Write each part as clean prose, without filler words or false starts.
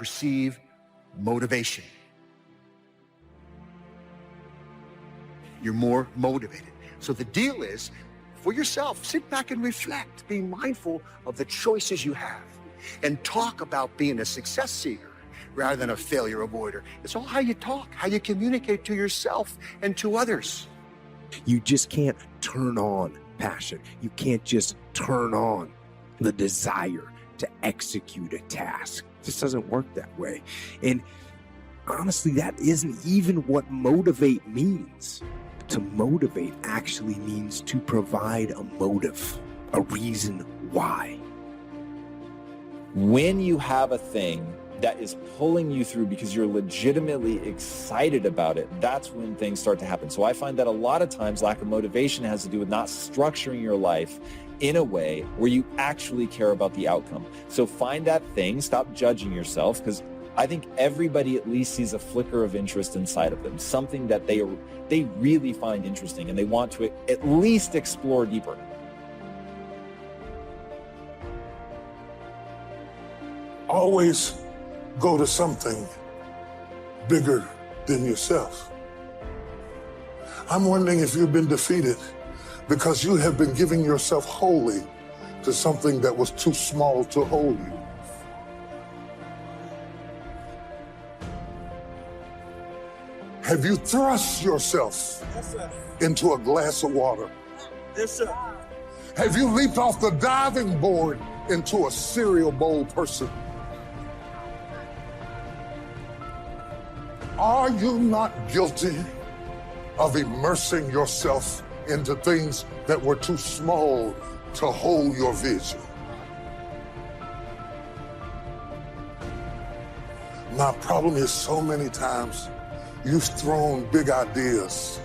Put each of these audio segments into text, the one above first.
perceive motivation. You're more motivated. So the deal is, for yourself, sit back and reflect. Be mindful of the choices you have and talk about being a success seeker rather than a failure avoider. It's all how you talk, how you communicate to yourself and to others. You just can't turn on passion. You can't just turn on the desire to execute a task. It just doesn't work that way. And honestly, that isn't even what motivate means. To motivate actually means to provide a motive, a reason why. When you have a thing that is pulling you through because you're legitimately excited about it, that's when things start to happen. So I find that a lot of times lack of motivation has to do with not structuring your life in a way where you actually care about the outcome. So find that thing, stop judging yourself, because I think everybody at least sees a flicker of interest inside of them, something that they really find interesting and they want to at least explore deeper. Always go to something bigger than yourself. I'm wondering if you've been defeated because you have been giving yourself wholly to something that was too small to hold you. Have you thrust yourself into a glass of water? Yes, sir. Have you leaped off the diving board into a cereal bowl person? Are you not guilty of immersing yourself into things that were too small to hold your vision? My problem is so many times you've thrown big ideas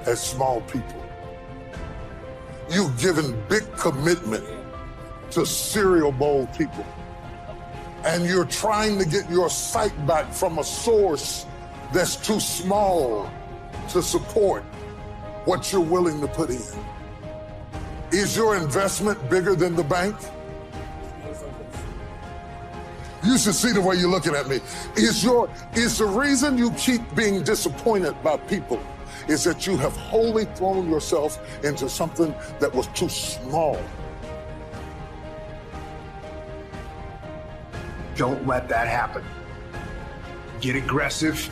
at small people. You've given big commitment to cereal bowl people. And you're trying to get your sight back from a source that's too small to support what you're willing to put in. Is your investment bigger than the bank? You should see the way you're looking at me. Is the reason you keep being disappointed by people is that you have wholly thrown yourself into something that was too small? Don't let that happen. Get aggressive,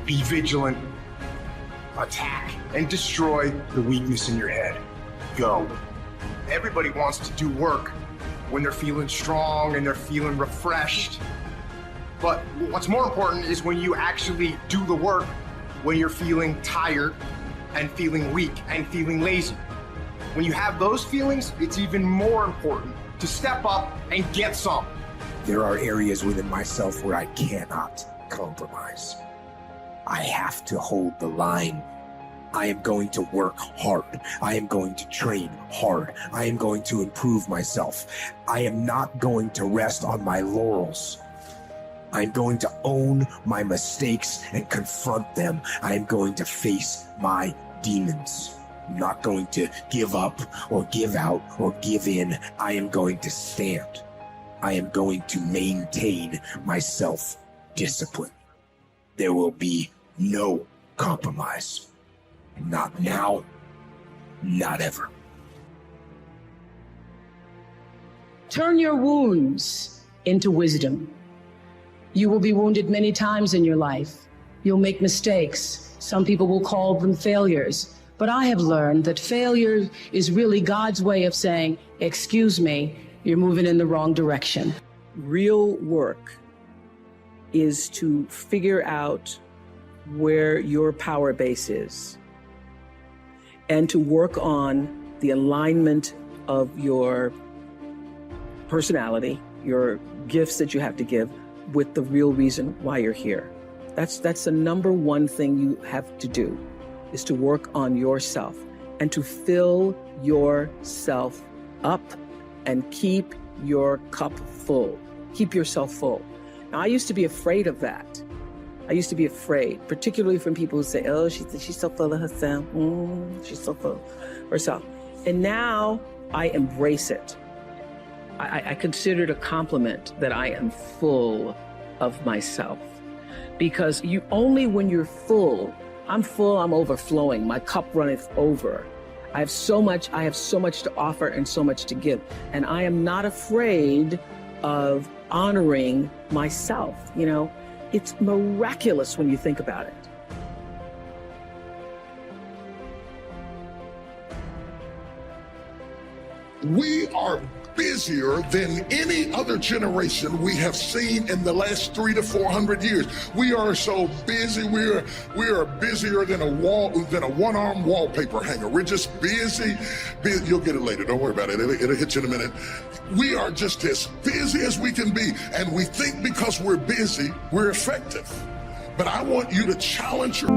be vigilant, attack, and destroy the weakness in your head. Go. Everybody wants to do work when they're feeling strong and they're feeling refreshed. But what's more important is when you actually do the work when you're feeling tired and feeling weak and feeling lazy. When you have those feelings, it's even more important to step up and get some. There are areas within myself where I cannot compromise. I have to hold the line. I am going to work hard. I am going to train hard. I am going to improve myself. I am not going to rest on my laurels. I'm going to own my mistakes and confront them. I am going to face my demons. I'm not going to give up or give out or give in. I am going to stand. I am going to maintain my self-discipline. There will be no compromise. Not now, not ever. Turn your wounds into wisdom. You will be wounded many times in your life. You'll make mistakes. Some people will call them failures. But I have learned that failure is really God's way of saying, excuse me, you're moving in the wrong direction. Real work is to figure out where your power base is and to work on the alignment of your personality, your gifts that you have to give with the real reason why you're here. That's the number one thing you have to do, is to work on yourself and to fill yourself up and keep your cup full. Keep yourself full. Now, I used to be afraid of that. I used to be afraid, particularly from people who say, oh, she's so full of herself. She's so full of herself. And now I embrace it. I consider it a compliment that I am full of myself. Because only when you're full, I'm overflowing, my cup runneth over. I have so much to offer and so much to give. And I am not afraid of honoring myself. You know, it's miraculous when you think about it. We are busier than any other generation we have seen in the last 300 to 400 years. We are so busy. We are busier than a one-arm wallpaper hanger. We're just busy. You'll get it later. Don't worry about it. It'll hit you in a minute. We are just as busy as we can be, and we think because we're busy, we're effective. But I want you to challenge your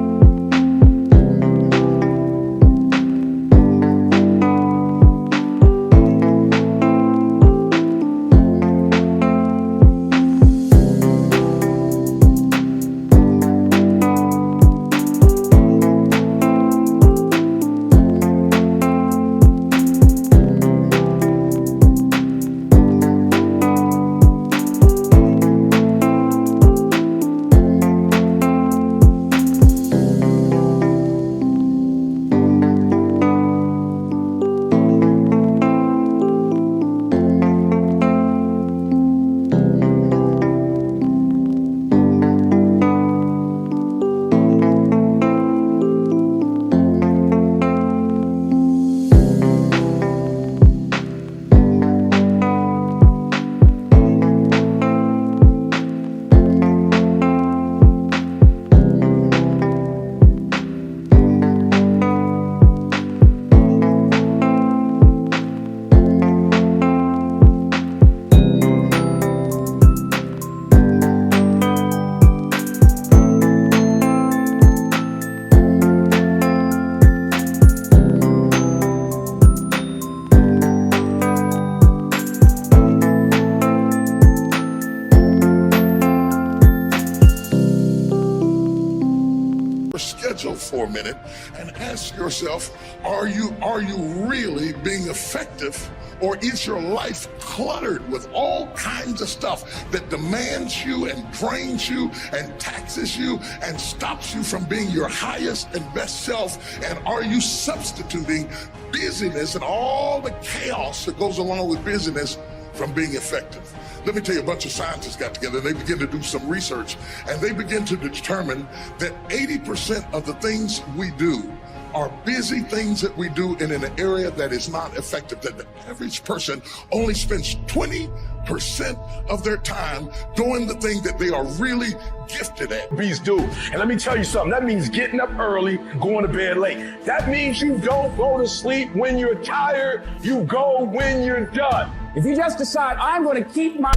schedule for a minute and ask yourself, are you really being effective, or is your life cluttered with all kinds of stuff that demands you and drains you and taxes you and stops you from being your highest and best self? And are you substituting busyness and all the chaos that goes along with busyness from being effective? Let me tell you, a bunch of scientists got together and they began to do some research, and they begin to determine that 80% of the things we do are busy things that we do in an area that is not effective, that the average person only spends 20% of their time doing the thing that they are really gifted at. Bees do. And let me tell you something, that means getting up early, going to bed late. That means you don't go to sleep when you're tired, you go when you're done. If you just decide, I'm going to keep my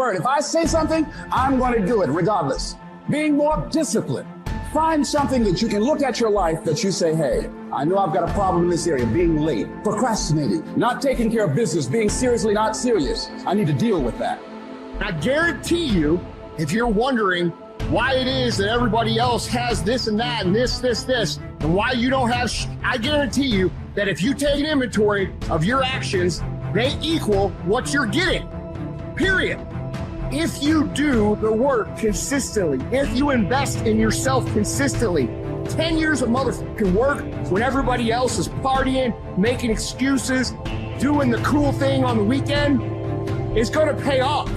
word. If I say something, I'm going to do it regardless. Being more disciplined. Find something that you can look at your life that you say, hey, I know I've got a problem in this area, being late, procrastinating, not taking care of business, being seriously not serious. I need to deal with that. I guarantee you, if you're wondering why it is that everybody else has this and that and this, and why you don't have, I guarantee you that if you take an inventory of your actions, they equal what you're getting, period. If you do the work consistently, if you invest in yourself consistently, 10 years of motherfucking work when everybody else is partying, making excuses, doing the cool thing on the weekend, it's gonna pay off.